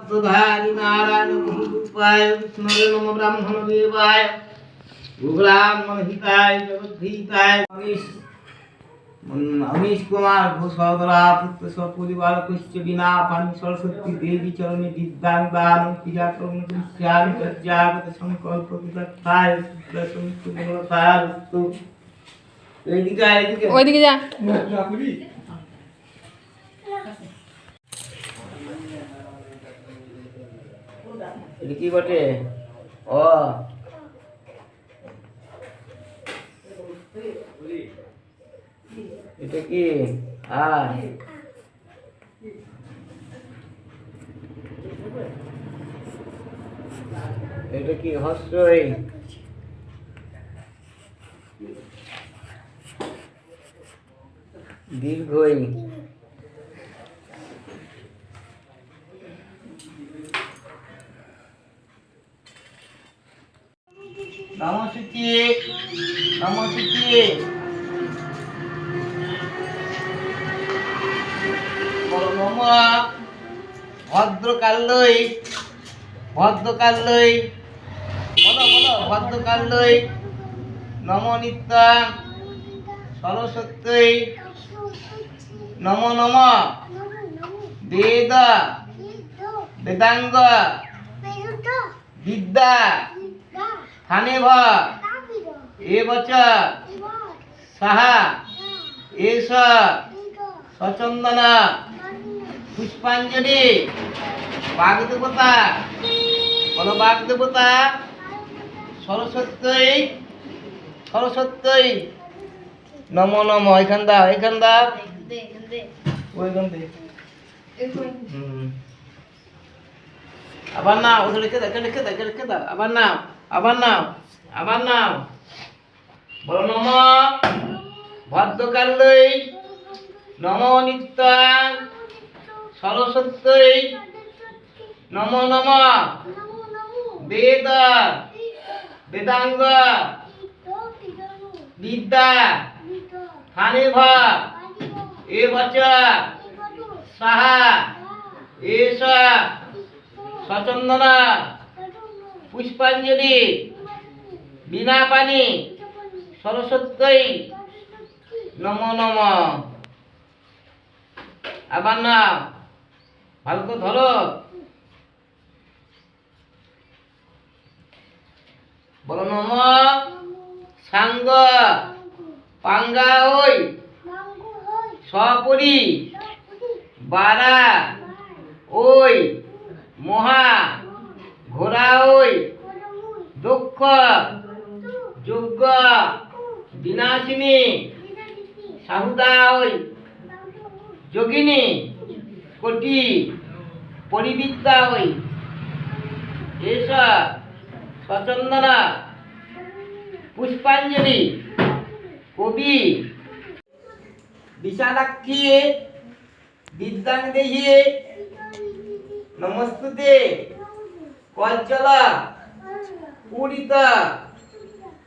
পদ্মধারী নারায়ণ গুরুরূপায় বিষ্ণুরে নম ব্রাহ্মণ দেবায় ব্রাহ্মণ হিতায় জগদ্ধিতায় अमीश कुमार भूसौदरा पुत्र स्वपरिवार कुश्च बिना पानी सरस्वती देवी चरणे विद्यां दान पूजा करुण कृष्यामि प्रत्यागत संकल्प विदत्ताय सुदर्शनस्तु गुणतारस्तु ওইদিকে যা এটা কি বটে ও এটা কি এটা কি হস্যই দীর্ঘই নমস্তে নমস্তে নম ভদ্রকাল্যই ভদ্রকাল্যই বলো বলো ভদ্রকাল্যই নম নিত্যাং সরস্বত্যই নম নম বেদ বেদাঙ্গ বিদ্যা স্থানেভ এবচ সাহা এষ সচন্দন পুষ্পাঞ্জলি বাগদেবতা বলো বাগদেবতা সরস্বত্যই সরস্বত্যই নম নম এখান দাও ওইখান দে আবার নাও ওটা লিখে দাও আবার নাও বলো নম ভদ্রকাল্যই নম নিত্যাং সরস্বত্যই নম নম বেদ বেদাঙ্গ বিদ্যা স্থানেভ এবচ সাহা এষ সচন্দন পুষ্পাঞ্জলি বিনা পানি সরস্বত্যই নম নম আবার না ভালো করে ধরো বলো নম সাঙ্গ পাঙ্গা ওই সপরি বারা ওই মহা ঘোড়া ওই দক্ষ যজ্ঞ বিনাশিনী সাহুদা ওই যোগিনী কোটি পরিবিদ্যা ওই এষ সচন্দনা পুষ্পাঞ্জলি কবি বিশালাক্ষী বিদ্যাং দেহি নমস্তুতে কজ্জলা পূরিতা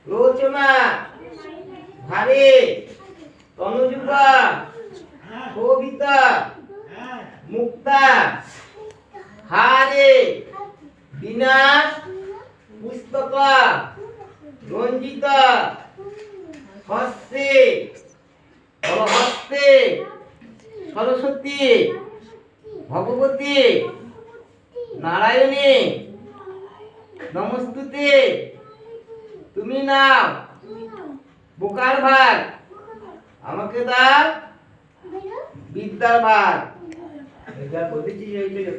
রোচনা ভারে তনুযুগা শোভিতা মুক্তা হারে বিনা পুস্তক রঞ্জিত হস্তে হস্তে সরস্বতী ভগবতী নারায়ণী নমস্তুতে তুমি নাও বোকার ভাগ আমাকে দাও বিদ্যার ভাগ যা বলেছি এইটা